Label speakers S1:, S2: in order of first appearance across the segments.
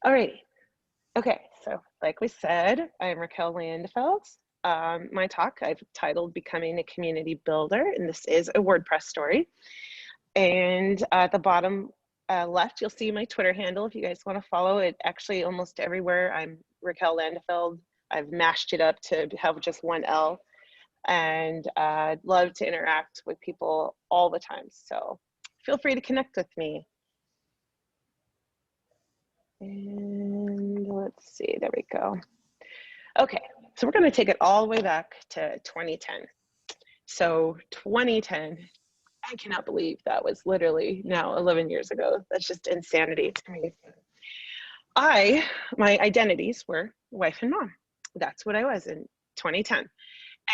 S1: Alrighty. Okay, so like we said, I'm Raquel Landefeld. My talk I've titled Becoming a Community Builder, and this is a WordPress story. And at the bottom left, you'll see my Twitter handle if you guys want to follow it. Actually, almost everywhere, I'm Raquel Landefeld. I've mashed it up to have just one L, and I'd love to interact with people all the time. So feel free to connect with me. And let's see, there we go. Okay, so we're going to take it all the way back to 2010. So 2010, I cannot believe that was literally now 11 years ago. That's just insanity to me. My identities were wife and mom. That's what I was in 2010.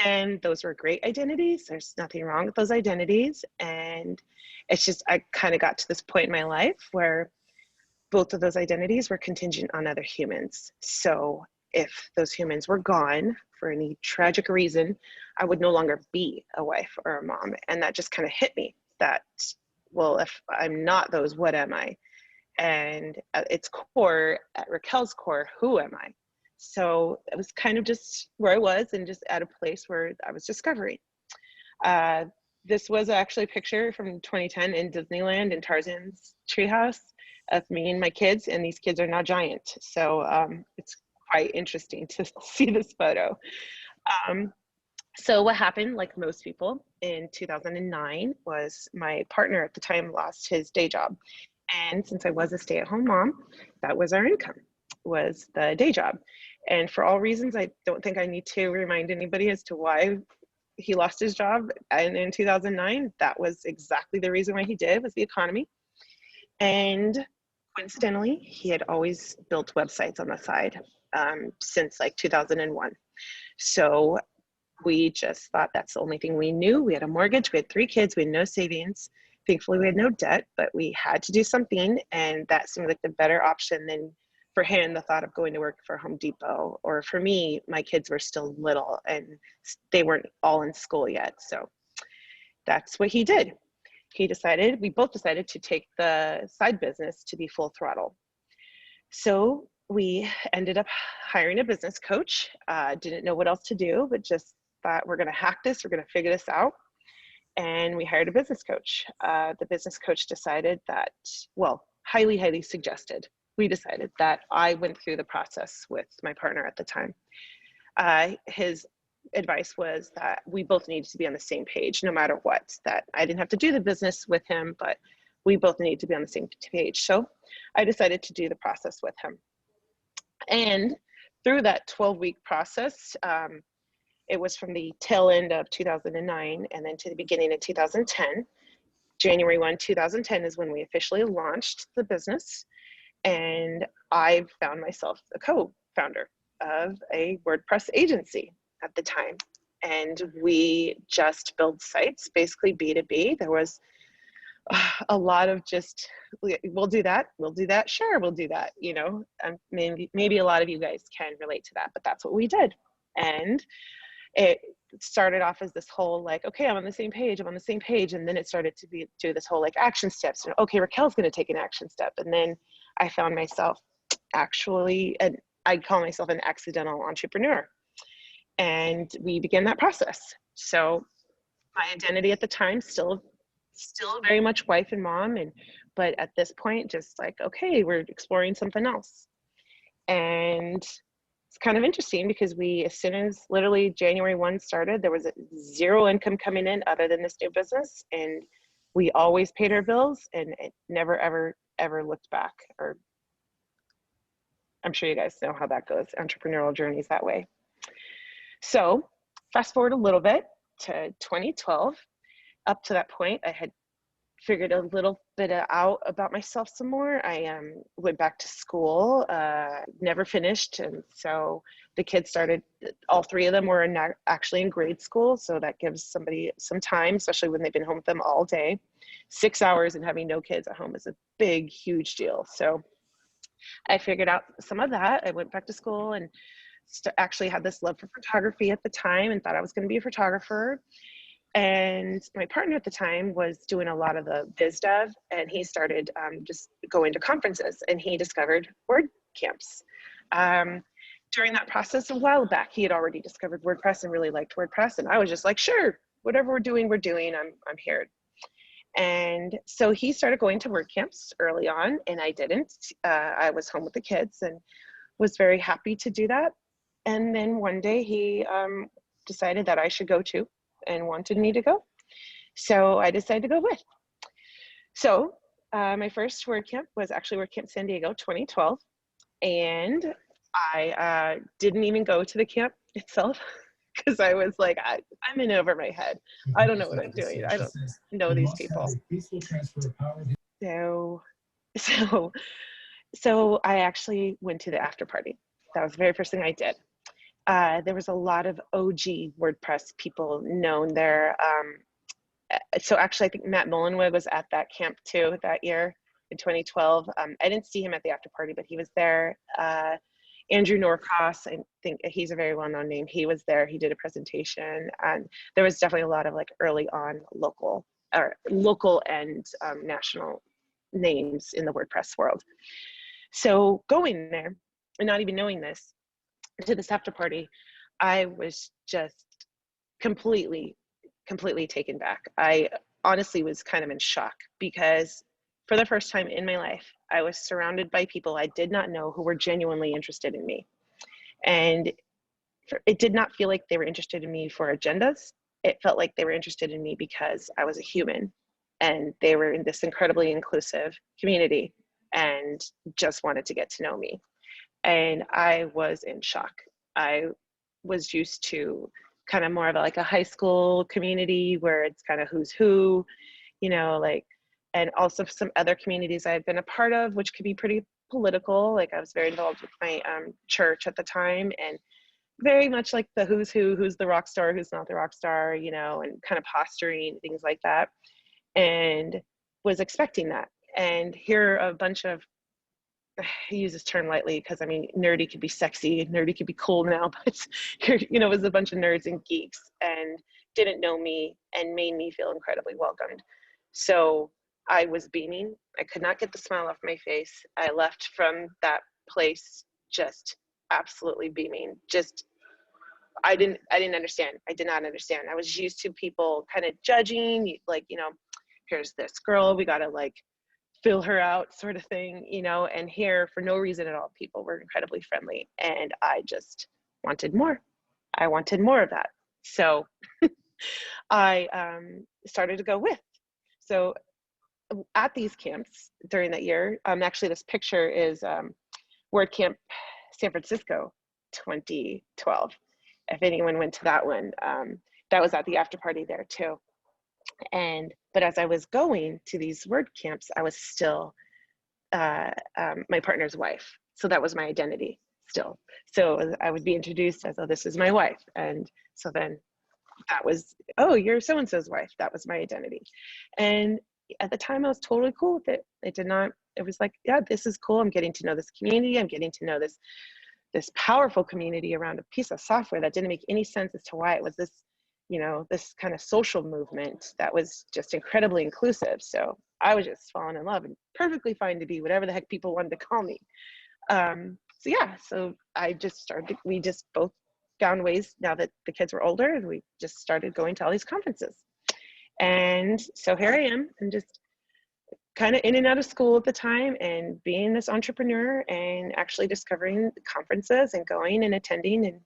S1: And those were great identities. There's nothing wrong with those identities. And it's just, I kind of got to this point in my life where both of those identities were contingent on other humans. So if those humans were gone for any tragic reason, I would no longer be a wife or a mom. And that just kind of hit me that, well, if I'm not those, what am I? And at its core, at Raquel's core, who am I? So it was kind of just where I was and just at a place where I was discovering. This was actually a picture from 2010 in Disneyland in Tarzan's treehouse of me and my kids, and these kids are now giant. So it's quite interesting to see this photo. So what happened, like most people, in 2009 was my partner at the time lost his day job. And since I was a stay-at-home mom, that was our income, was the day job. And for all reasons, I don't think I need to remind anybody as to why he lost his job. And in 2009, that was exactly the reason why he did, was the economy. And coincidentally, he had always built websites on the side since like 2001. So we just thought that's the only thing we knew. We had a mortgage, we had 3 kids, we had no savings. Thankfully, we had no debt, but we had to do something. And that seemed like the better option than for him, the thought of going to work for Home Depot. Or for me, my kids were still little and they weren't all in school yet. So that's what he did. We both decided to take the side business to be full throttle. So we ended up hiring a business coach. Didn't know what else to do, but just thought we're going to hack this. We're going to figure this out. And we hired a business coach. The business coach decided that, well, highly, highly suggested. We decided that I went through the process with my partner at the time. His advice was that we both needed to be on the same page no matter what, that I didn't have to do the business with him, but we both needed to be on the same page. So I decided to do the process with him. And through that 12-week process, it was from the tail end of 2009 and then to the beginning of 2010. January 1, 2010 is when we officially launched the business. And I found myself a co-founder of a WordPress agency at the time. And we just build sites, basically B2B. There was a lot of just, we'll do that, sure, we'll do that. You know, maybe a lot of you guys can relate to that, but that's what we did. And it started off as this whole like, okay, I'm on the same page. And then it started to do this whole like action steps. And okay, Raquel's going to take an action step. And then I found myself actually, and I call myself an accidental entrepreneur. And we began that process. So my identity at the time, still very much wife and mom. But at this point, just like, okay, we're exploring something else. And it's kind of interesting because as soon as literally January 1 started, there was 0 income coming in other than this new business. And we always paid our bills and it never, ever looked back. Or I'm sure you guys know how that goes. Entrepreneurial journeys that way. So fast forward a little bit to 2012. Up to that point, I had figured a little bit out about myself some more. I went back to school, never finished. And so the kids started, all 3 of them were actually in grade school. So that gives somebody some time, especially when they've been home with them all day. 6 hours and having no kids at home is a big, huge deal. So I figured out some of that. I went back to school and actually had this love for photography at the time and thought I was going to be a photographer. And my partner at the time was doing a lot of the biz dev, and he started just going to conferences, and he discovered camps. During that process a while back, he had already discovered WordPress and really liked WordPress. And I was just like, sure, whatever we're doing, I'm here. And so he started going to WordCamps early on, and I didn't. I was home with the kids and was very happy to do that. And then one day he decided that I should go too and wanted me to go. So I decided to go with. So my first WordCamp was actually WordCamp San Diego 2012. And I didn't even go to the camp itself because I was like, I'm in over my head. I don't know what I'm doing. I don't know these people. So I actually went to the after party. That was the very first thing I did. There was a lot of OG WordPress people known there. So actually, I think Matt Mullenweg was at that camp too that year in 2012. I didn't see him at the after party, but he was there. Andrew Norcross, I think he's a very well-known name. He was there. He did a presentation, and there was definitely a lot of like early on local and national names in the WordPress world. So going there and not even knowing this, to this after party, I was just completely taken back. I honestly was kind of in shock because for the first time in my life, I was surrounded by people I did not know who were genuinely interested in me. And it did not feel like they were interested in me for agendas. It felt like they were interested in me because I was a human, and they were in this incredibly inclusive community and just wanted to get to know me. And I was in shock. I was used to kind of more of like a high school community where it's kind of who's who, you know, like, and also some other communities I've been a part of, which could be pretty political. Like I was very involved with my church at the time, and very much like the who's who, who's the rock star, who's not the rock star, you know, and kind of posturing, things like that. And was expecting that. And here a bunch of, I use this term lightly because I mean, nerdy could be sexy, nerdy could be cool now, but you know, it was a bunch of nerds and geeks and didn't know me and made me feel incredibly welcomed. So I was beaming. I could not get the smile off my face. I left from that place just absolutely beaming. Just, I didn't understand. I did not understand. I was used to people kind of judging, like, you know, here's this girl, we gotta like fill her out sort of thing, you know, and here for no reason at all, people were incredibly friendly, and I just wanted more. I wanted more of that. So I started to go with. So at these camps during that year, actually this picture is WordCamp San Francisco 2012. If anyone went to that one, that was at the after party there too. But as I was going to these WordCamps, I was still my partner's wife. So that was my identity still. So I would be introduced as, oh, this is my wife. And so then that was, oh, you're so-and-so's wife. That was my identity. And at the time I was totally cool with it. It was like, yeah, this is cool. I'm getting to know this community. I'm getting to know this powerful community around a piece of software that didn't make any sense as to why it was this, you know, this kind of social movement that was just incredibly inclusive. So I was just falling in love and perfectly fine to be whatever the heck people wanted to call me. So yeah, so we just both found ways now that the kids were older, and we just started going to all these conferences. And so here I am, and just kind of in and out of school at the time, and being this entrepreneur and actually discovering conferences and going and attending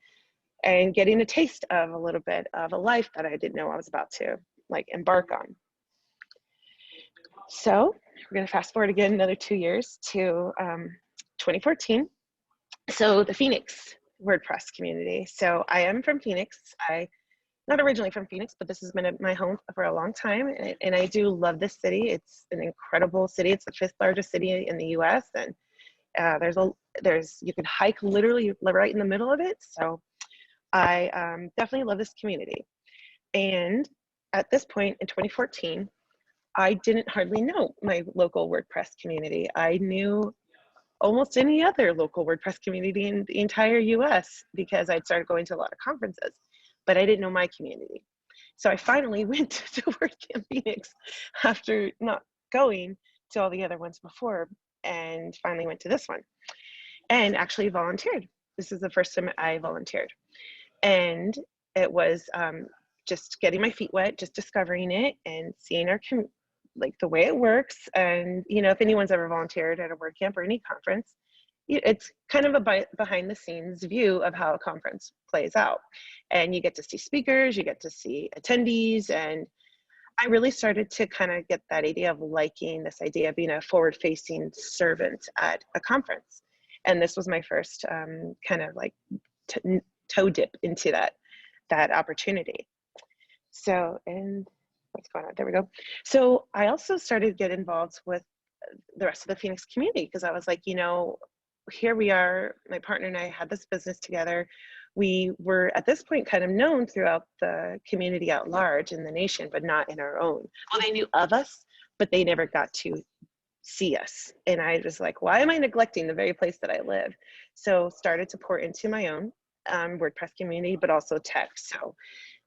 S1: and getting a taste of a little bit of a life that I didn't know I was about to like embark on. So we're going to fast forward again another 2 years to 2014. So the Phoenix WordPress community. So I am from Phoenix. Not originally from Phoenix, but this has been my home for a long time. And I do love this city. It's an incredible city. It's the 5th largest city in the US. And you can hike literally right in the middle of it. So I definitely love this community. And at this point in 2014, I didn't hardly know my local WordPress community. I knew almost any other local WordPress community in the entire US because I'd started going to a lot of conferences, but I didn't know my community. So I finally went to WordCamp Phoenix after not going to all the other ones before, and finally went to this one. and actually volunteered. This is the first time I volunteered. And it was just getting my feet wet, just discovering it and seeing like the way it works. And, you know, if anyone's ever volunteered at a WordCamp or any conference, it's kind of a behind the scenes view of how a conference plays out. And you get to see speakers, you get to see attendees, and I really started to kind of get that idea of liking this idea of being a forward facing servant at a conference. And this was my first kind of like toe dip into that opportunity. So, and what's going on? There we go. So I also started to get involved with the rest of the Phoenix community, because I was like, you know, here we are, my partner and I had this business together. We were at this point kind of known throughout the community at large in the nation, but not in our own. Well, they knew of us, but they never got to see us. And I was like, why am I neglecting the very place that I live? So started to pour into my own WordPress community, but also tech. So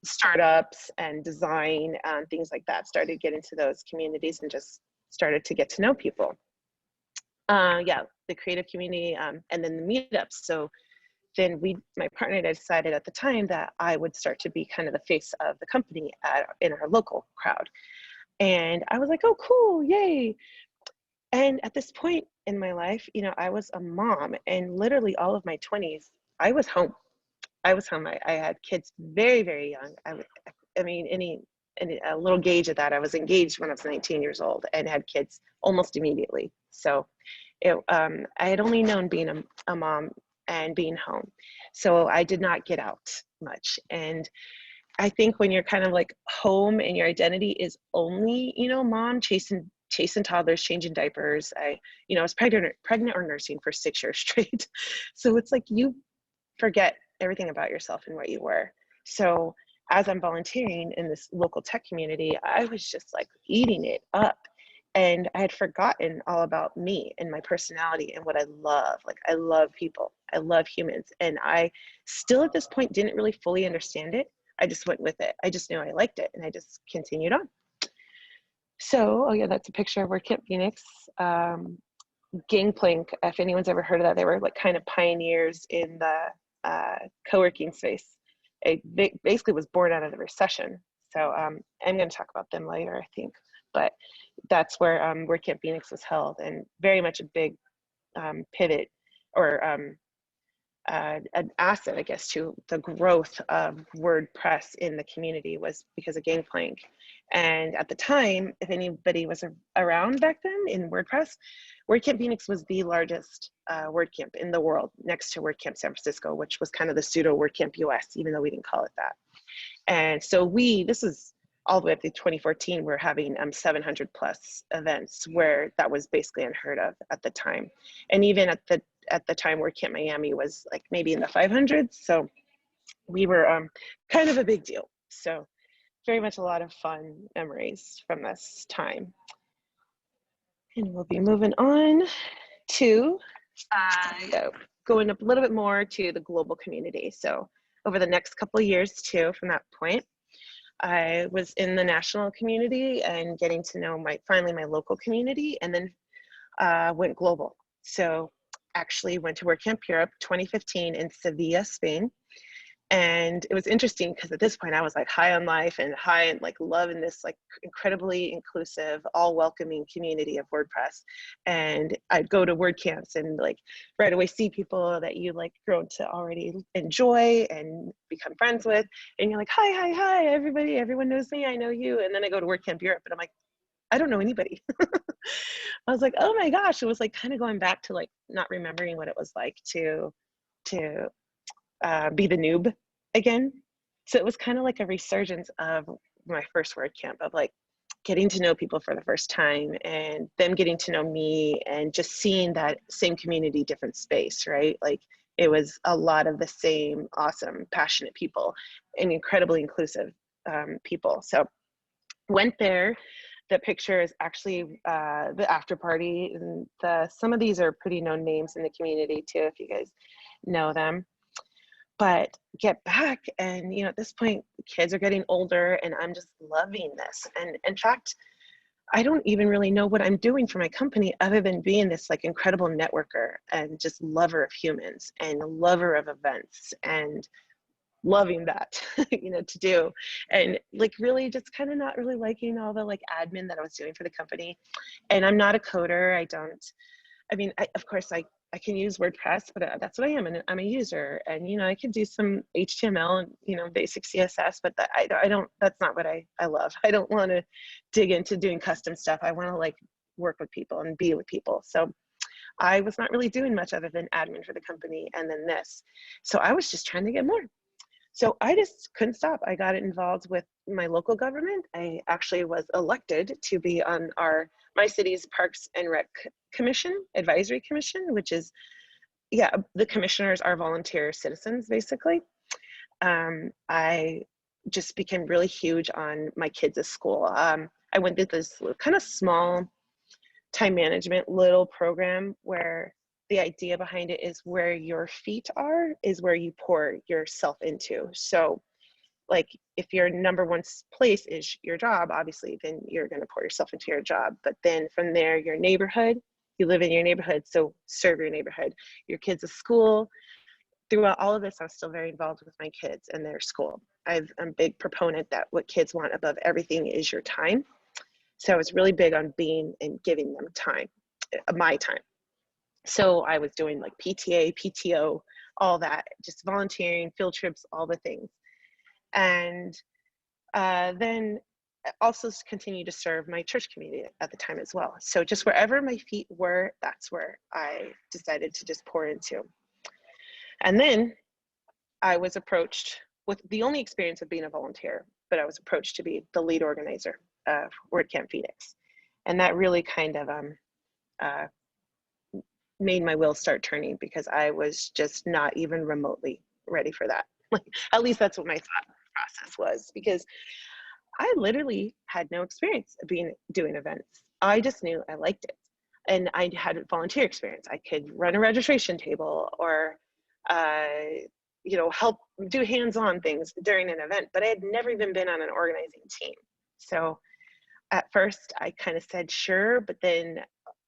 S1: startups and design and things like that, started getting into those communities and just started to get to know people. Yeah, the creative community, and then the meetups. So then my partner and I decided at the time that I would start to be kind of the face of the company in our local crowd. And I was like, oh, cool, yay. And at this point in my life, you know, I was a mom, and literally all of my 20s, I was home. I had kids very, very young. I mean, a little gauge of that, I was engaged when I was 19 years old and had kids almost immediately. So I had only known being a mom and being home. So I did not get out much. And I think when you're kind of like home and your identity is only, you know, mom, chasing toddlers, changing diapers. I was pregnant or nursing for 6 years straight. So it's like you forget everything about yourself and what you were. So as I'm volunteering in this local tech community, I was just like eating it up. And I had forgotten all about me and my personality and what I love. Like, I love people, I love humans. And I still at this point didn't really fully understand it. I just went with it. I just knew I liked it, and I just continued on. So, oh yeah, that's a picture of WordCamp Phoenix. Gangplank, if anyone's ever heard of that, they were like kind of pioneers in the co-working space. It basically was born out of the recession. So I'm going to talk about them later, I think. But that's where WordCamp Phoenix was held, and very much a big pivot or an asset, I guess, to the growth of WordPress in the community was because of Gangplank. And at the time, if anybody was around back then in WordPress, WordCamp Phoenix was the largest WordCamp in the world, next to WordCamp San Francisco, which was kind of the pseudo WordCamp US, even though we didn't call it that. And so this is all the way up to 2014, we're having 700 plus events, where that was basically unheard of at the time. And even at the time, WordCamp Miami was like maybe in the 500s. So we were kind of a big deal. So very much a lot of fun memories from this time. And we'll be moving on to going up a little bit more to the global community. So over the next couple of years too, from that point, I was in the national community and getting to know finally my local community, and then went global. So actually went to WordCamp Europe 2015 in Sevilla, Spain. And it was interesting because at this point I was like high on life and high and like loving this like incredibly inclusive, all welcoming community of WordPress. And I'd go to WordCamps and like right away see people that you like grown to already enjoy and become friends with. And you're like, hi, everybody, everyone knows me, I know you. And then I go to WordCamp Europe and I'm like, I don't know anybody. I was like, oh my gosh, it was like kind of going back to like not remembering what it was like to be the noob again. So it was kind of like a resurgence of my first WordCamp, of like getting to know people for the first time and them getting to know me, and just seeing that same community, different space, right? Like it was a lot of the same awesome, passionate people and incredibly inclusive people. So went there. The picture is actually the after party, and some of these are pretty known names in the community too, if you guys know them. But get back, and at this point kids are getting older and I'm just loving this. And in fact, I don't even really know what I'm doing for my company other than being this like incredible networker and just lover of humans and lover of events and loving that, you know, to do. And like really just kind of not really liking all the like admin that I was doing for the company. And I'm not a coder. I mean, of course I can use WordPress, but that's what I am. And I'm a user, and, you know, I could do some HTML and, you know, basic CSS, but I don't, that's not what I love. I don't want to dig into doing custom stuff. I want to like work with people and be with people. So I was not really doing much other than admin for the company and then this. So I was just trying to get more. So I just couldn't stop. I got involved with my local government. I actually was elected to be on my city's Parks and Rec Commission, Advisory Commission, which is, yeah, the commissioners are volunteer citizens, basically. I just became really huge on my kids at school. I went through this kind of small time management little program where the idea behind it is where your feet are is where you pour yourself into. So like if your number one place is your job, obviously, then you're going to pour yourself into your job. But then from there, your neighborhood, you live in your neighborhood, so serve your neighborhood. Your kids at school. Throughout all of this, I was still very involved with my kids and their school. I'm a big proponent that what kids want above everything is your time. So I was really big on being and giving them time, my time. So I was doing like PTA, PTO, all that, just volunteering, field trips, all the things. And then also continue to serve my church community at the time as well. So just wherever my feet were, that's where I decided to just pour into. And then I was approached with the only experience of being a volunteer, but I was approached to be the lead organizer of WordCamp Phoenix. And that really kind of made my wheels start turning, because I was just not even remotely ready for that. Like, at least that's what my thought process was, because I literally had no experience of doing events. I just knew I liked it. And I had volunteer experience. I could run a registration table or, you know, help do hands-on things during an event, but I had never even been on an organizing team. So at first I kind of said, sure, but then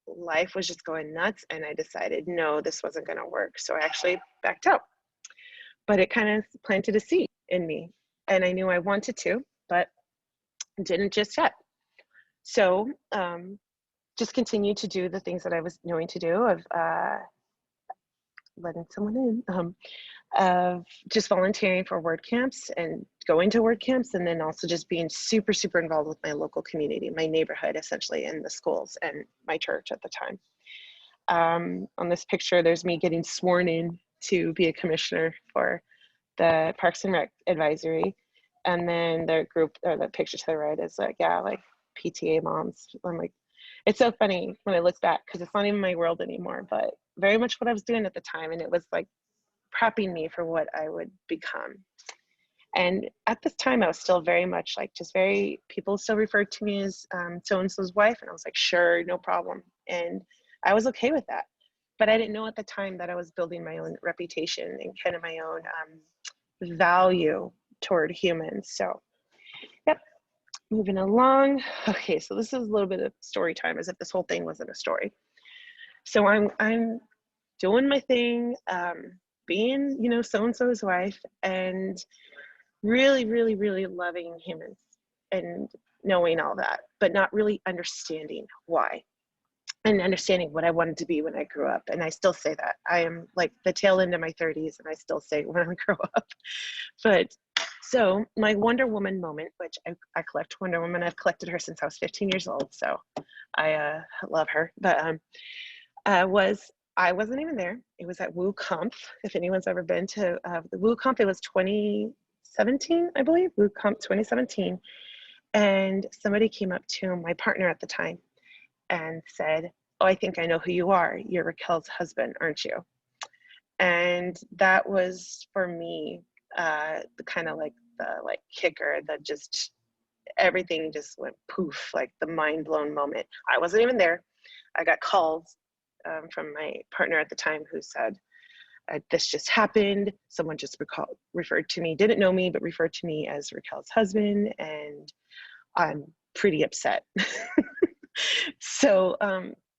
S1: life was just going nuts and I decided, no, this wasn't going to work. So I actually backed out, but it kind of planted a seed in me, and I knew I wanted to, but didn't just yet. So just continued to do the things that I was knowing to do of letting someone in, of just volunteering for WordCamps and going to WordCamps, and then also just being super, super involved with my local community, my neighborhood, essentially, and the schools and my church at the time. On this picture, there's me getting sworn in to be a commissioner for the Parks and Rec Advisory. And then the group, or the picture to the right is like, yeah, like PTA moms. I'm like, it's so funny when I look back, because it's not even my world anymore, but very much what I was doing at the time. And it was like prepping me for what I would become. And at this time, I was still very much like, just very, people still referred to me as so-and-so's wife. And I was like, sure, no problem. And I was okay with that. But I didn't know at the time that I was building my own reputation and kind of my own value toward humans. So, yep, moving along. Okay, so this is a little bit of story time, as if this whole thing wasn't a story. So I'm doing my thing, being, you know, so-and-so's wife, and really, really, really loving humans and knowing all that, but not really understanding why, and understanding what I wanted to be when I grew up. And I still say that. I am like the tail end of my 30s, and I still say it when I grow up. But so my Wonder Woman moment, which I collect Wonder Woman. I've collected her since I was 15 years old. So I love her. But I wasn't even there. It was at WooConf. If anyone's ever been to the WooConf, it was 2017, I believe, WooConf 2017. And somebody came up to my partner at the time and said, oh, I think I know who you are. You're Raquel's husband, aren't you? And that was for me the kind of like the kicker that just everything just went poof, like the mind blown moment. I wasn't even there. I got calls from my partner at the time who said, this just happened. Someone just referred to me, didn't know me, but referred to me as Raquel's husband. And I'm pretty upset. So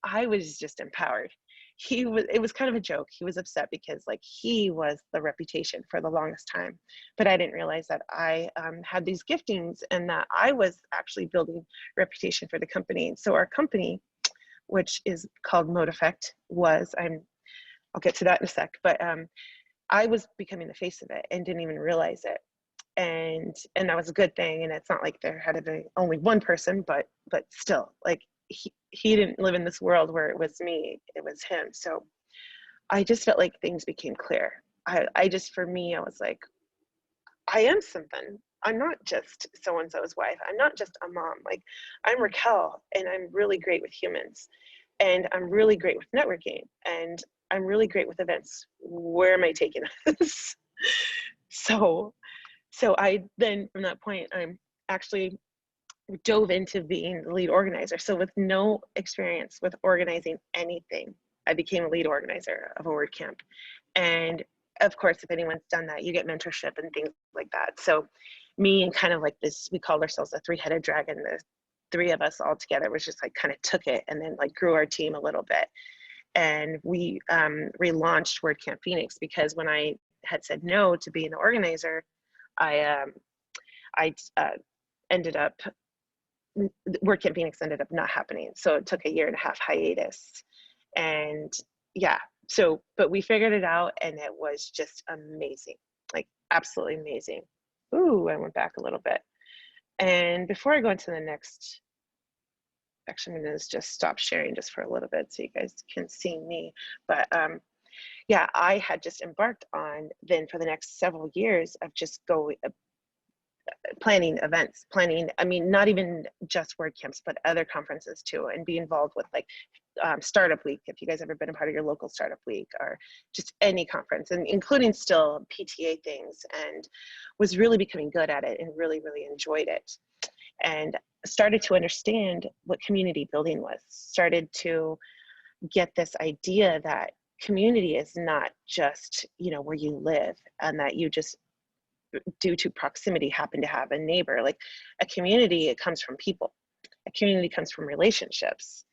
S1: I was just empowered. It was kind of a joke. He was upset because like he was the reputation for the longest time, but I didn't realize that I had these giftings and that I was actually building reputation for the company. And so our company, which is called Mode Effect, I'll get to that in a sec, but I was becoming the face of it and didn't even realize it. And that was a good thing. And it's not like there had to be only one person, but still, like he didn't live in this world where it was me, it was him. So I just felt like things became clear. I just, for me, I was like, I am something. I'm not just so-and-so's wife. I'm not just a mom. Like, I'm Raquel, and I'm really great with humans, and I'm really great with networking, and I'm really great with events. Where am I taking this? So I then, from that point, I'm actually dove into being the lead organizer. So with no experience with organizing anything, I became a lead organizer of a WordCamp. And of course, if anyone's done that, you get mentorship and things like that. So me and kind of like this, we called ourselves a three-headed dragon. The three of us all together was just like kind of took it and then like grew our team a little bit. And we relaunched WordCamp Phoenix because when I had said no to being the organizer, I ended up, WordCamp Phoenix ended up not happening. So it took a 1.5 year hiatus. And yeah, so, but we figured it out and it was just amazing, like absolutely amazing. Ooh, I went back a little bit. And before I go into the next, actually I'm gonna just stop sharing just for a little bit so you guys can see me. But yeah, I had just embarked on then for the next several years of just planning events, I mean, not even just WordCamps, but other conferences too, and be involved with like Startup Week, if you guys ever been a part of your local Startup Week, or just any conference, and including still PTA things, and was really becoming good at it and really, really enjoyed it. And started to understand what community building was, started to get this idea that community is not just, you know, where you live and that you just, due to proximity, happen to have a neighbor. Like a community, it comes from people. A community comes from relationships.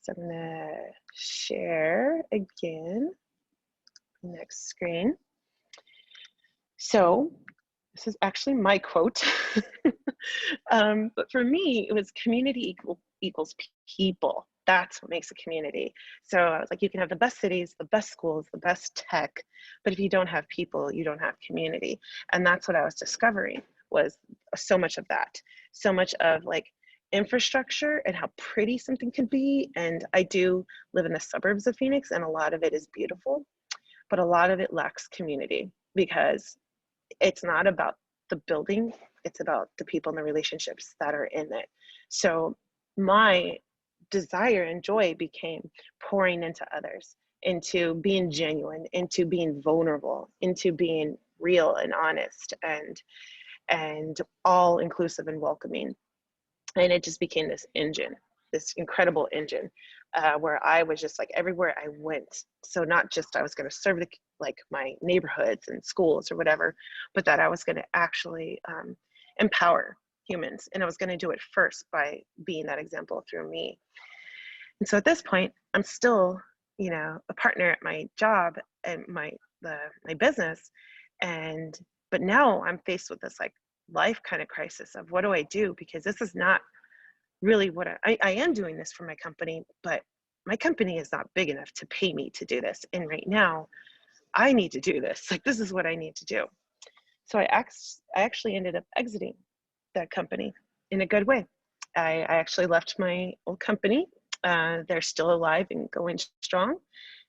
S1: So I'm gonna share again, next screen. So this is actually my quote. But for me, it was community equals people. That's what makes a community. So I was like, you can have the best cities, the best schools, the best tech, but if you don't have people, you don't have community. And that's what I was discovering, was so much of that. So much of like infrastructure and how pretty something could be. And I do live in the suburbs of Phoenix, and a lot of it is beautiful, but a lot of it lacks community because it's not about the building, it's about the people and the relationships that are in it. So my desire and joy became pouring into others, into being genuine, into being vulnerable, into being real and honest and all inclusive and welcoming. And it just became this engine, this incredible engine, where I was just like everywhere I went. So not just I was going to serve the, like my neighborhoods and schools or whatever, but that I was going to actually empower humans, and I was going to do it first by being that example through me. And so at this point, I'm still, you know, a partner at my job and my business, but now I'm faced with this like life kind of crisis of what do I do, because this is not really what I am doing this for my company, but my company is not big enough to pay me to do this. And right now I need to do this. Like, this is what I need to do. So I actually ended up exiting that company in a good way. I actually left my old company. They're still alive and going strong.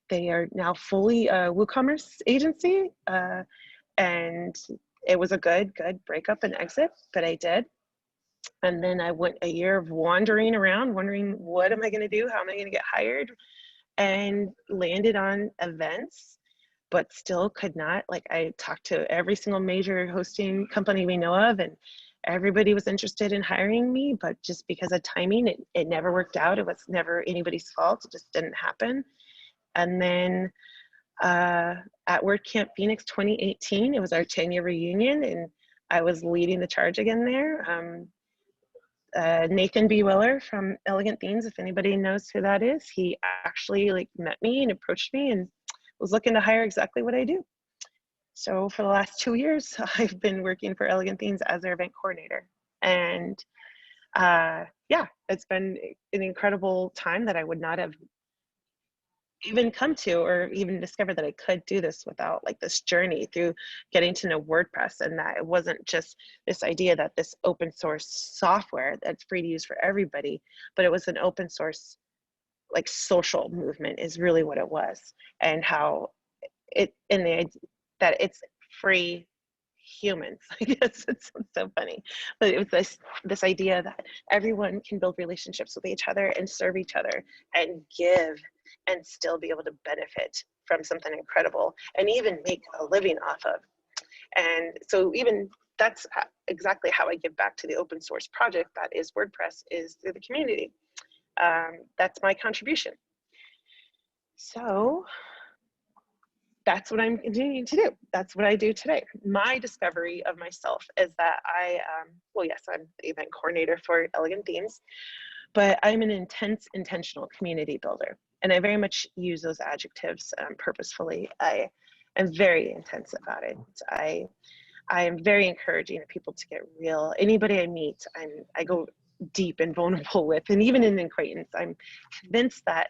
S1: They are now fully a WooCommerce agency. And it was a good breakup and exit, but I did. And then I went a year of wandering around, wondering, what am I going to do? How am I going to get hired? And landed on events, but still could not. Like, I talked to every single major hosting company we know of, and everybody was interested in hiring me, but just because of timing, it never worked out. It was never anybody's fault. It just didn't happen. And then at WordCamp Phoenix 2018, it was our 10-year reunion, and I was leading the charge again there. Nathan B. Willer from Elegant Themes, if anybody knows who that is, he actually like met me and approached me and was looking to hire exactly what I do. So for the last 2 years, I've been working for Elegant Themes as their event coordinator. And yeah, it's been an incredible time that I would not have even come to or even discover that I could do this without like this journey through getting to know WordPress, and that it wasn't just this idea that this open source software that's free to use for everybody, but it was an open source like social movement is really what it was, and how it in the that it's free humans. I guess it sounds so funny, but it was this idea that everyone can build relationships with each other and serve each other and give and still be able to benefit from something incredible and even make a living off of. And so even that's exactly how I give back to the open source project that is WordPress, is through the community. That's my contribution. So that's what I'm continuing to do. That's what I do today. My discovery of myself is that well, yes, I'm the event coordinator for Elegant Themes, but I'm an intentional community builder. And I very much use those adjectives purposefully. I am very intense about it. I am very encouraging of people to get real. Anybody I meet, I go deep and vulnerable with, and even in an acquaintance, I'm convinced that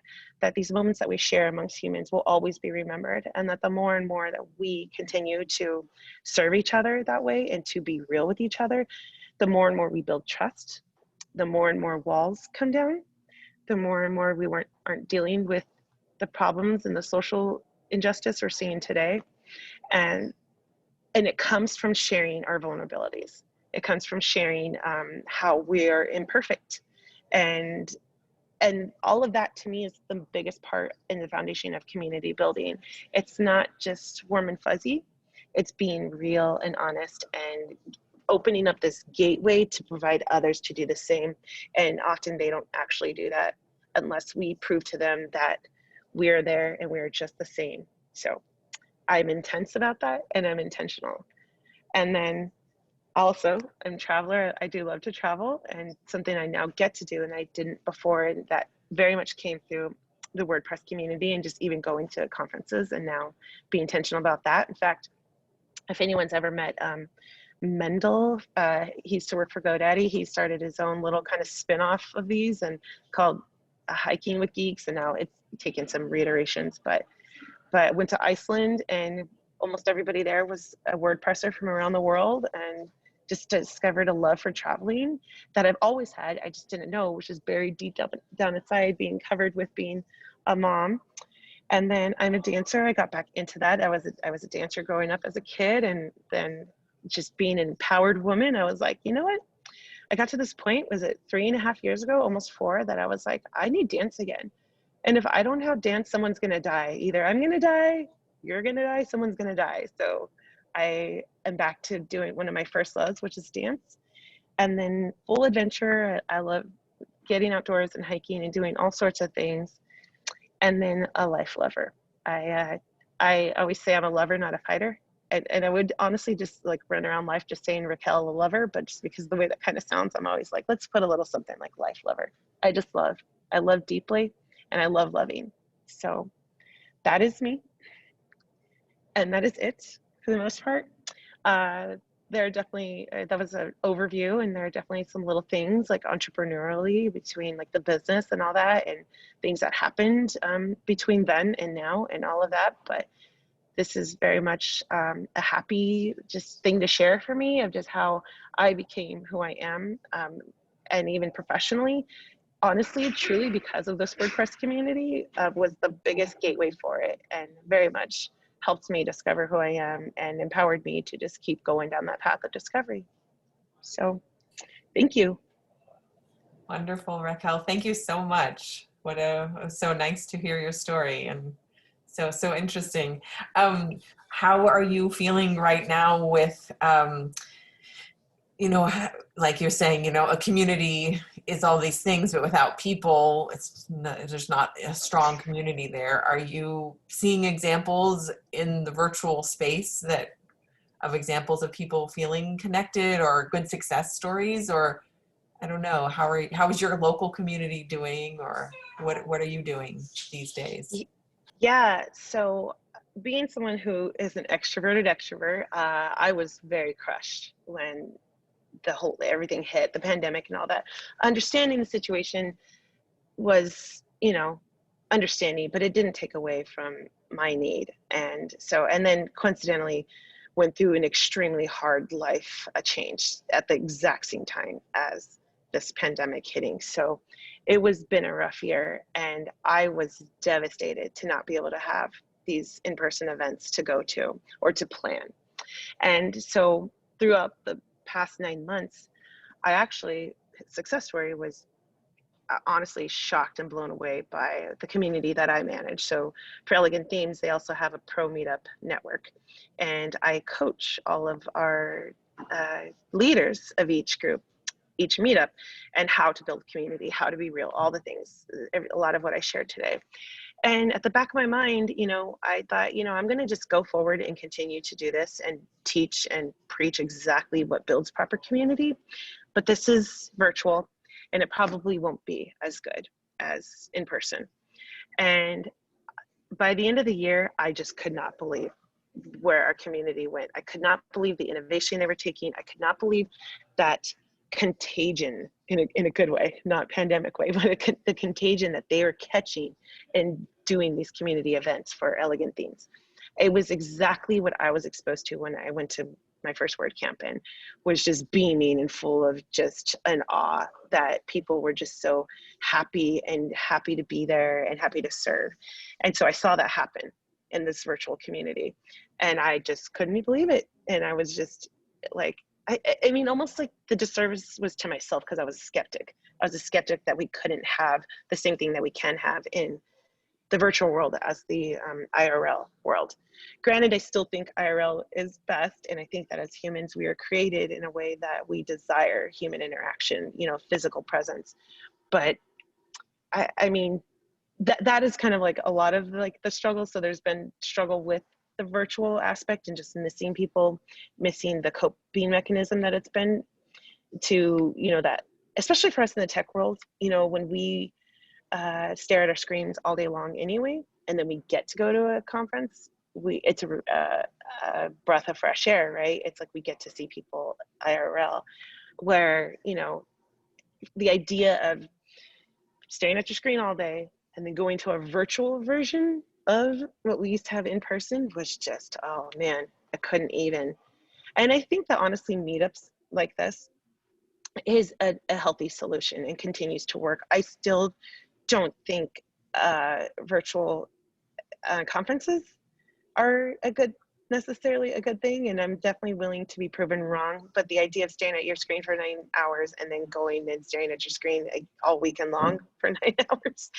S1: these moments that we share amongst humans will always be remembered, and that the more and more that we continue to serve each other that way and to be real with each other, the more and more we build trust, the more and more walls come down, the more and more we aren't dealing with the problems and the social injustice we're seeing today. And it comes from sharing our vulnerabilities. It comes from sharing how we're imperfect. And all of that to me is the biggest part in the foundation of community building. It's not just warm and fuzzy, it's being real and honest and opening up this gateway to provide others to do the same. And often they don't actually do that unless we prove to them that we're there and we're just the same. So I'm intense about that, and I'm intentional. And then also, I'm a traveler. I do love to travel, and something I now get to do and I didn't before, and that very much came through the WordPress community and just even going to conferences and now be intentional about that. In fact, if anyone's ever met Mendel, he used to work for GoDaddy. He started his own little kind of spin-off of these and called Hiking with Geeks, and now it's taken some reiterations, but I went to Iceland and almost everybody there was a WordPresser from around the world, and just discovered a love for traveling that I've always had. I just didn't know, which is buried deep down inside, being covered with being a mom. And then I'm a dancer. I got back into that. I was a dancer growing up as a kid, and then just being an empowered woman, I was like, you know what? I got to this point, was it 3.5 years ago, almost 4, that I was like, I need dance again. And if I don't have dance, someone's gonna die. Either I'm gonna die, you're gonna die, someone's gonna die. So I am back to doing one of my first loves, which is dance. And then full adventure. I love getting outdoors and hiking and doing all sorts of things. And then a life lover. I always say I'm a lover, not a fighter. And I would honestly just like run around life just saying Raquel a lover, but just because of the way that kind of sounds, I'm always like, let's put a little something like life lover. I just love. I love deeply, and I love loving. So that is me. And that is it for the most part. There are definitely, that was an overview, and there are definitely some little things like entrepreneurially between like the business and all that, and things that happened between then and now and all of that. But this is very much a happy just thing to share for me of just how I became who I am, and even professionally. Honestly, truly, because of this WordPress community was the biggest gateway for it, and very much helped me discover who I am and empowered me to just keep going down that path of discovery. So thank you.
S2: Wonderful, Raquel. Thank you so much. It was so nice to hear your story, and so interesting. How are you feeling right now with, you know, like you're saying, you know, a community is all these things, but without people, there's not a strong community there. Are you seeing examples in the virtual space of examples of people feeling connected, or good success stories, or I don't know, how is your local community doing, or what are you doing these days?
S1: Yeah, so being someone who is an extroverted extrovert, I was very crushed when everything hit, the pandemic and all that. Understanding the situation was, understanding, but it didn't take away from my need. And then coincidentally went through an extremely hard life a change at the exact same time as this pandemic hitting. So it was been a rough year, and I was devastated to not be able to have these in-person events to go to or to plan. And so throughout the past 9 months, I actually, success story was honestly shocked and blown away by the community that I manage. So for Elegant Themes, they also have a pro meetup network, and I coach all of our leaders of each group, each meetup, and how to build community, how to be real, all the things, a lot of what I shared today. And at the back of my mind, I thought, I'm going to just go forward and continue to do this and teach and preach exactly what builds proper community. But this is virtual, and it probably won't be as good as in person. And by the end of the year, I just could not believe where our community went. I could not believe the innovation they were taking. I could not believe that contagion in a good way, not pandemic way, but the contagion that they are catching in doing these community events for Elegant Themes. It was exactly what I was exposed to when I went to my first WordCamp, and was just beaming and full of just an awe that people were just so happy to be there and happy to serve. And so I saw that happen in this virtual community, and I just couldn't believe it. And I was just like, I mean, almost like the disservice was to myself, because I was a skeptic. I was a skeptic that we couldn't have the same thing that we can have in the virtual world as the IRL world. Granted, I still think IRL is best, and I think that as humans, we are created in a way that we desire human interaction, physical presence. But I mean, that is kind of like a lot of like the struggle. So there's been struggle with the virtual aspect and just missing people, missing the coping mechanism that it's been to, that, especially for us in the tech world, when we stare at our screens all day long anyway, and then we get to go to a conference, it's a breath of fresh air, right? It's like we get to see people IRL, where, the idea of staring at your screen all day and then going to a virtual version of what we used to have in person was just, oh man, I couldn't even. And I think that honestly, meetups like this is a healthy solution and continues to work. I still don't think virtual conferences are necessarily a good thing, and I'm definitely willing to be proven wrong. But the idea of staring at your screen for 9 hours and then going and staring at your screen all weekend long for 9 hours,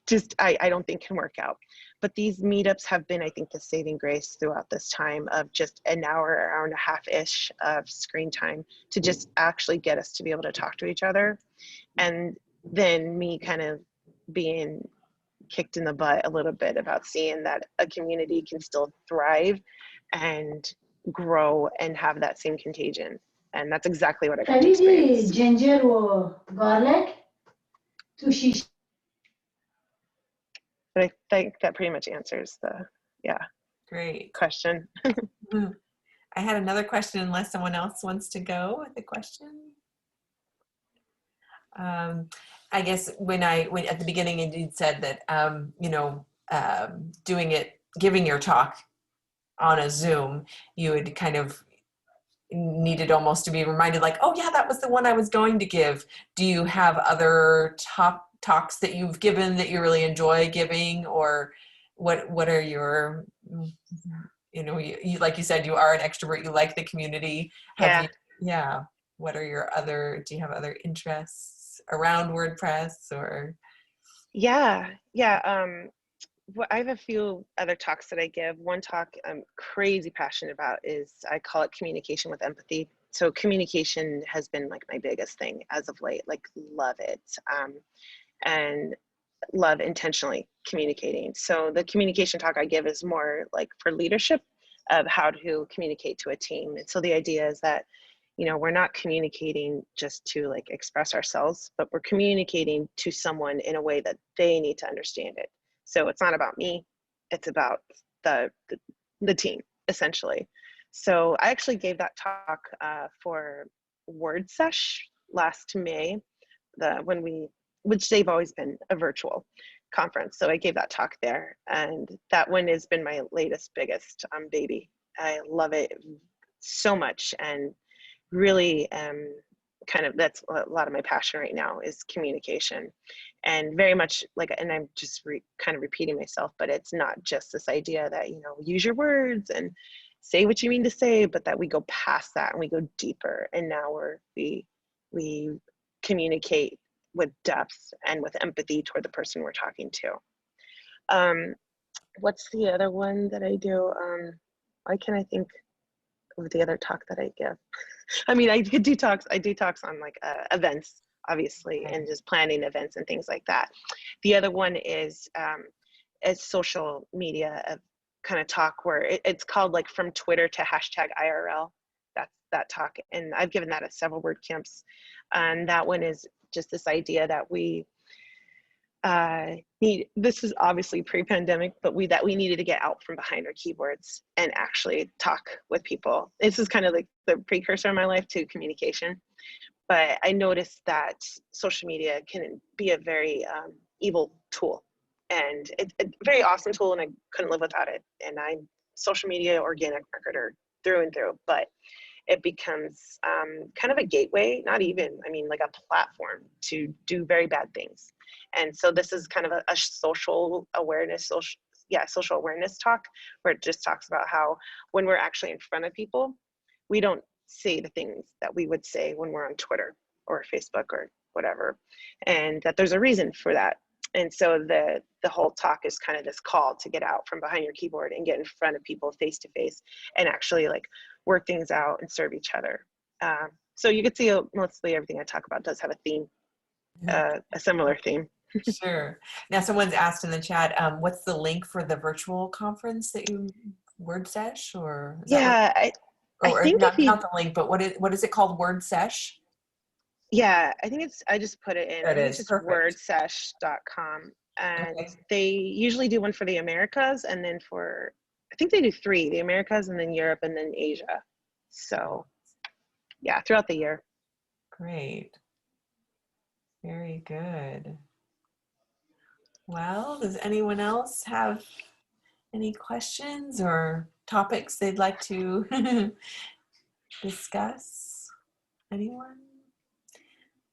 S1: just I don't think can work out. But these meetups have been, I think, the saving grace throughout this time of just an hour and a half-ish of screen time to just actually get us to be able to talk to each other. And then me kind of being kicked in the butt a little bit about seeing that a community can still thrive and grow and have that same contagion. And that's exactly what I got to experience.
S3: Ginger or garlic to shish.
S1: But I think that pretty much answers the
S2: Great.
S1: question.
S2: I had another question, unless someone else wants to go with a question. I guess when at the beginning, you said that giving your talk on a Zoom, you would kind of needed almost to be reminded, like, oh yeah, that was the one I was going to give. Do you have other talks that you've given that you really enjoy giving, or what are your, you like you said, you are an extrovert, you like the community. What are your do you have other interests around WordPress or?
S1: Well, I have a few other talks that I give. One talk I'm crazy passionate about is, I call it communication with empathy. So communication has been like my biggest thing as of late, like love it. And love intentionally communicating. So the communication talk I give is more like for leadership of how to communicate to a team. And so the idea is that, You know, we're not communicating just to like express ourselves, but we're communicating to someone in a way that they need to understand it. So it's not about me, it's about the team, essentially. So I actually gave that talk for Word Sesh last May, which they've always been a virtual conference. So I gave that talk there, and that one has been my latest, biggest baby. I love it so much, and really kind of that's a lot of my passion right now is communication. And very much like, and I'm just kind of repeating myself, but it's not just this idea that, you know, use your words and say what you mean to say, but that we go past that and we go deeper. And now we communicate with depth and with empathy toward the person we're talking to. What's the other one that I do? Why can't I think of the other talk that I give? I mean, I do talks on like events, obviously, and just planning events and things like that. The other one is a social media kind of talk where it's called like From Twitter to #IRL. That's that talk. And I've given that at several WordCamps. And that one is just this idea that we this is obviously pre-pandemic, but we needed to get out from behind our keyboards and actually talk with people. This is kind of like the precursor in my life to communication. But I noticed that social media can be a very evil tool, and it's a very awesome tool, and I couldn't live without it. And I'm social media organic marketer through and through, but it becomes kind of a gateway, not even, I mean, like a platform to do very bad things. And so this is kind of a social awareness, social awareness talk, where it just talks about how when we're actually in front of people, we don't say the things that we would say when we're on Twitter or Facebook or whatever, and that there's a reason for that. And so the whole talk is kind of this call to get out from behind your keyboard and get in front of people face to face and actually like work things out and serve each other. So you could see mostly everything I talk about does have a theme, a similar theme.
S2: Sure. Now someone's asked in the chat, what's the link for the virtual conference that you, WordSesh, or is
S1: Yeah, I think
S2: not,
S1: if you,
S2: not the link, but what is it called? WordSesh?
S1: yeah, I think I just put it in.
S2: That
S1: I think it's
S2: is
S1: just
S2: perfect.
S1: wordsesh.com. And
S2: Okay.
S1: they usually do one for the Americas, and then I think they do 3, the Americas and then Europe and then Asia. So yeah, throughout the year.
S2: Great. Very good. Well, does anyone else have any questions or topics they'd like to discuss? Anyone?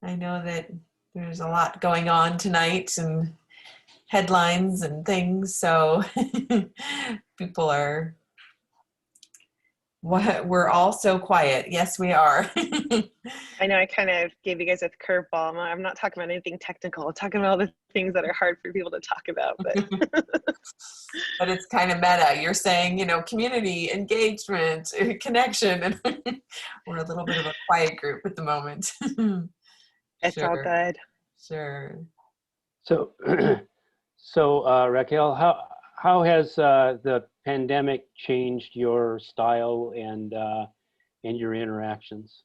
S2: I know that there's a lot going on tonight and headlines and things, so people are, we're all so quiet. Yes, we are.
S1: I know I kind of gave you guys a curveball. I'm not talking about anything technical. I'm talking about all the things that are hard for people to talk about. But
S2: But it's kind of meta. You're saying, you know, community, engagement, connection, and we're a little bit of a quiet group at the moment.
S1: it's all
S2: Sure,
S1: good.
S2: sure.
S4: So, so Raquel, how has the pandemic changed your style and your interactions?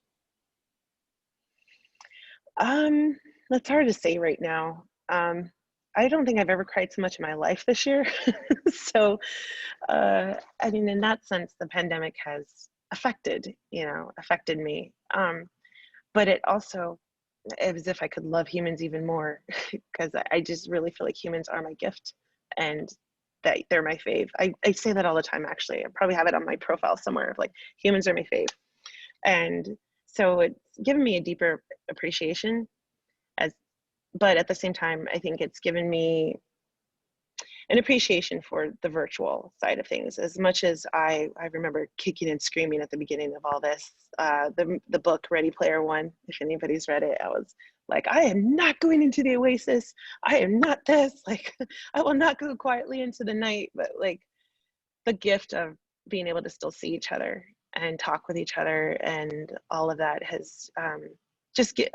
S1: That's hard to say right now. I don't think I've ever cried so much in my life this year. So, I mean, in that sense, the pandemic has affected me. But it also, as if I could love humans even more, because I just really feel like humans are my gift, and that they're my fave. I say that all the time, actually. I probably have it on my profile somewhere of like, humans are my fave. And so it's given me a deeper appreciation but at the same time, I think it's given me an appreciation for the virtual side of things. As much as I remember kicking and screaming at the beginning of all this, the book Ready Player One, if anybody's read it, I was like, I am not going into the oasis. I am not this. Like, I will not go quietly into the night. But like the gift of being able to still see each other and talk with each other and all of that has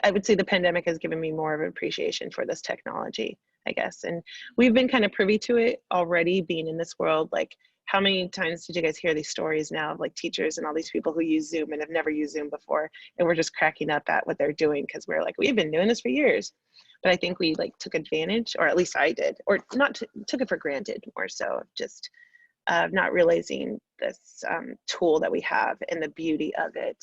S1: I would say the pandemic has given me more of an appreciation for this technology, I guess. And we've been kind of privy to it already, being in this world, like how many times did you guys hear these stories now of like teachers and all these people who use Zoom and have never used Zoom before, and we're just cracking up at what they're doing because we're like, we've been doing this for years. But I think we like took advantage, or at least I did, or not took it for granted more so, just not realizing this tool that we have and the beauty of it.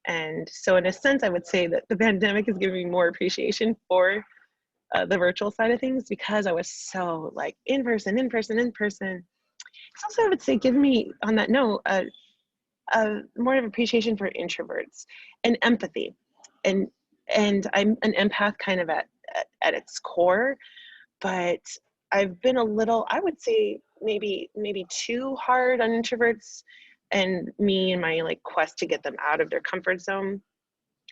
S1: And so in a sense, I would say that the pandemic is giving me more appreciation for the virtual side of things, because I was so like in person. It's also, I would say, give me, on that note, more of appreciation for introverts and empathy. And I'm an empath kind of at its core, but I've been a little, I would say, maybe too hard on introverts and me and my like quest to get them out of their comfort zone.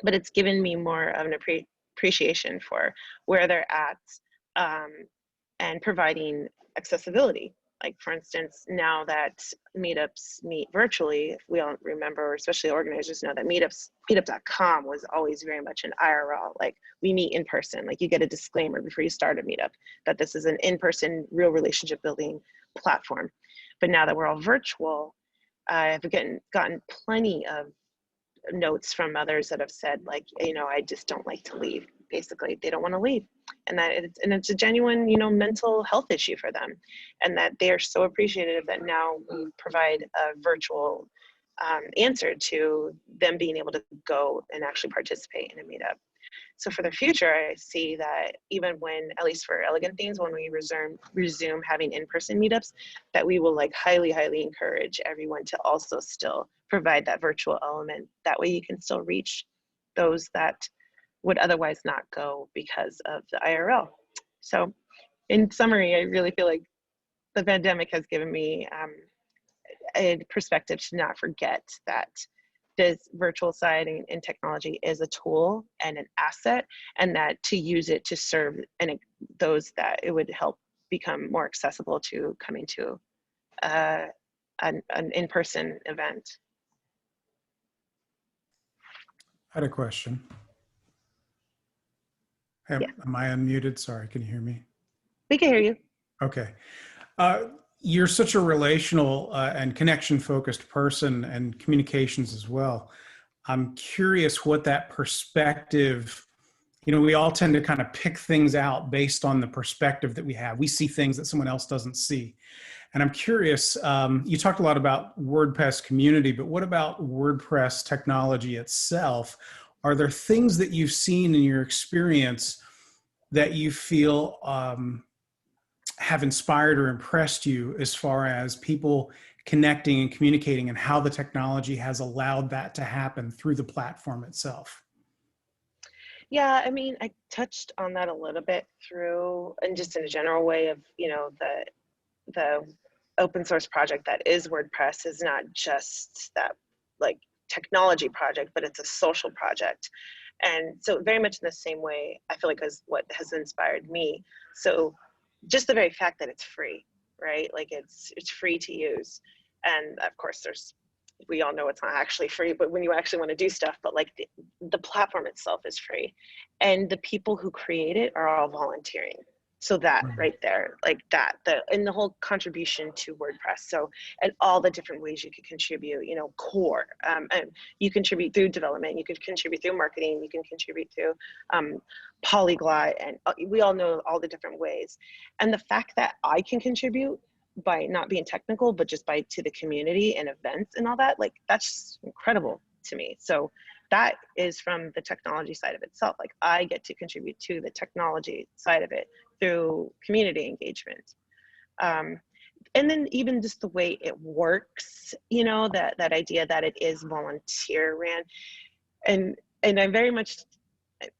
S1: But it's given me more of an appreciation for where they're at, and providing accessibility. Like, for instance, now that meetups meet virtually, if we all remember, or especially organizers know, that meetup.com was always very much an IRL. Like, we meet in person. Like, you get a disclaimer before you start a meetup that this is an in-person, real relationship building platform. But now that we're all virtual, I've gotten plenty of notes from others that have said, like, you know, I just don't like to leave. Basically, they don't want to leave, and it's a genuine, you know, mental health issue for them, and that they are so appreciative that now we provide a virtual answer to them being able to go and actually participate in a meetup. So for the future, I see that even when, at least for Elegant Themes, when we resume having in-person meetups, that we will like highly encourage everyone to also still provide that virtual element. That way you can still reach those that would otherwise not go because of the IRL. So in summary, I really feel like the pandemic has given me a perspective to not forget that this virtual side and technology is a tool and an asset, and that to use it to serve those that it would help become more accessible to coming to an in-person event.
S5: I had a question. Am I unmuted? Sorry, can you hear me?
S1: We can hear you.
S5: Okay. You're such a relational and connection-focused person, and communications as well. I'm curious what that perspective, you know, we all tend to kind of pick things out based on the perspective that we have. We see things that someone else doesn't see. And I'm curious, you talked a lot about WordPress community, but what about WordPress technology itself? Are there things that you've seen in your experience that you feel have inspired or impressed you as far as people connecting and communicating, and how the technology has allowed that to happen through the platform itself?
S1: Yeah, I mean, I touched on that a little bit through, and just in a general way of, you know, the open source project that is WordPress is not just that like technology project, but it's a social project. And so very much in the same way, I feel like is what has inspired me. So just the very fact that it's free, right? Like it's free to use. And of course we all know it's not actually free, but when you actually want to do stuff, but like the platform itself is free, and the people who create it are all volunteering. So that right there, like that, and the whole contribution to WordPress. So, and all the different ways you could contribute, you know, core, and you contribute through development, you could contribute through marketing, you can contribute through Polyglot, and we all know all the different ways. And the fact that I can contribute by not being technical, but just to the community and events and all that, like that's incredible to me. So that is from the technology side of itself. Like I get to contribute to the technology side of it through community engagement. And then even just the way it works, you know, that idea that it is volunteer ran. And I very much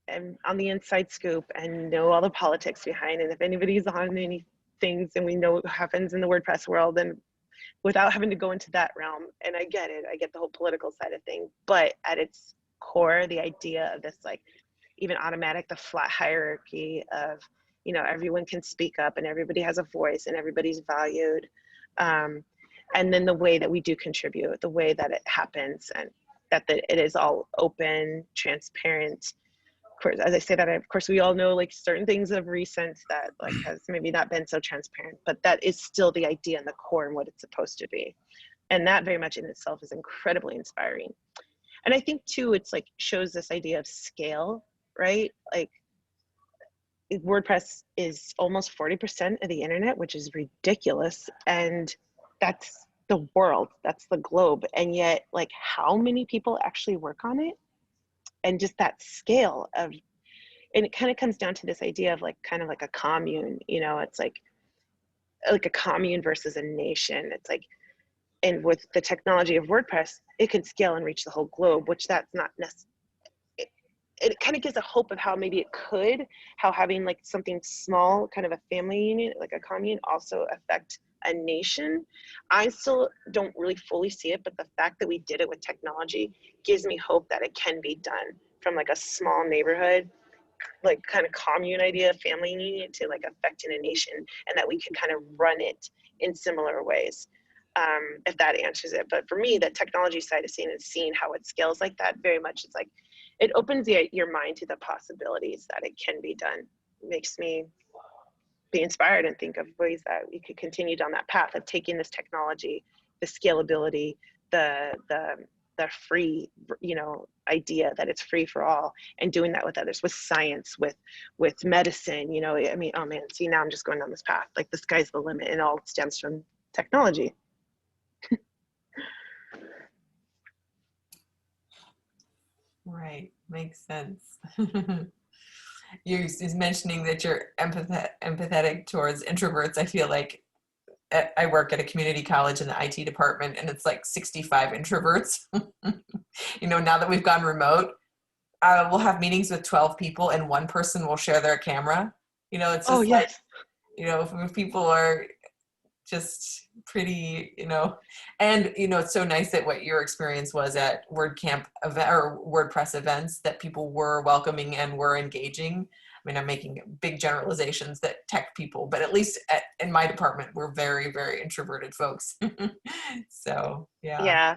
S1: am on the inside scoop and know all the politics behind it. If anybody's on any things and we know what happens in the WordPress world, and without having to go into that realm, and I get it, I get the whole political side of things, but at its core, the idea of this, like even automatic, the flat hierarchy of, you know, everyone can speak up and everybody has a voice and everybody's valued. And then the way that we do contribute, the way that it happens, and that it is all open, transparent, course, as I say that, of course, we all know like certain things of recent that like has maybe not been so transparent, but that is still the idea and the core and what it's supposed to be. And that very much in itself is incredibly inspiring. And I think too, it's like shows this idea of scale, right? Like WordPress is almost 40% of the internet, which is ridiculous. And that's the world, that's the globe. And yet like how many people actually work on it? And just that scale of, and it kind of comes down to this idea of like, kind of like a commune, you know, it's like a commune versus a nation. It's like, and with the technology of WordPress, it can scale and reach the whole globe, which that's not necessarily, it kind of gives a hope of how maybe it could, how having like something small, kind of a family unit, like a commune, also affect a nation. I still don't really fully see it, but the fact that we did it with technology gives me hope that it can be done from like a small neighborhood, like kind of commune idea, family unit, to like affecting a nation, and that we could kind of run it in similar ways. If that answers it. But for me, the technology side of seeing how it scales like that, very much it's like, it opens your mind to the possibilities that it can be done. It makes me be inspired and think of ways that we could continue down that path of taking this technology, the scalability, the free, you know, idea that it's free for all, and doing that with others, with science, with medicine, you know. I mean, oh man, see, now I'm just going down this path. Like the sky's the limit, and it all stems from technology.
S2: Right, makes sense. You're mentioning that you're empathetic towards introverts. I feel like I work at a community college in the IT department, and it's like 65 introverts. You know, now that we've gone remote, we'll have meetings with 12 people and one person will share their camera. You know, it's just like, you know, if people are just pretty, you know, and, you know, it's so nice that what your experience was at WordCamp event or WordPress events, that people were welcoming and were engaging. I mean, I'm making big generalizations that tech people, but at least in my department, we're very, very introverted folks. So, yeah.
S1: Yeah.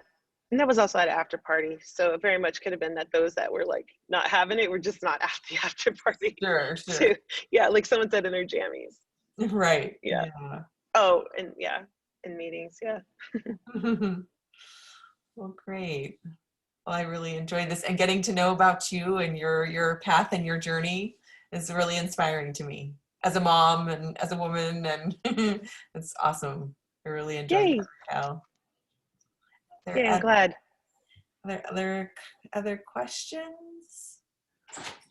S1: And that was also at after party. So it very much could have been that those that were like not having it were just not at the after party.
S2: Sure.
S1: Too. Yeah, like someone said in their jammies.
S2: Right.
S1: Yeah. Oh, and yeah, in meetings, yeah.
S2: Well, great. Well, I really enjoyed this, and getting to know about you and your path and your journey is really inspiring to me as a mom and as a woman, and it's awesome. I really enjoyed
S1: Yay.
S2: that, Raquel.
S1: Yeah, I'm glad.
S2: Other questions?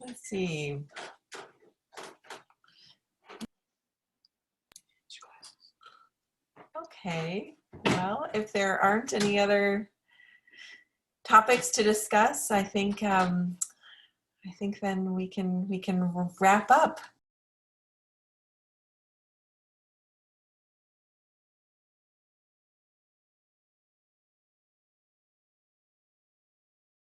S2: Let's see. Okay, well, if there aren't any other topics to discuss, I think then we can wrap up.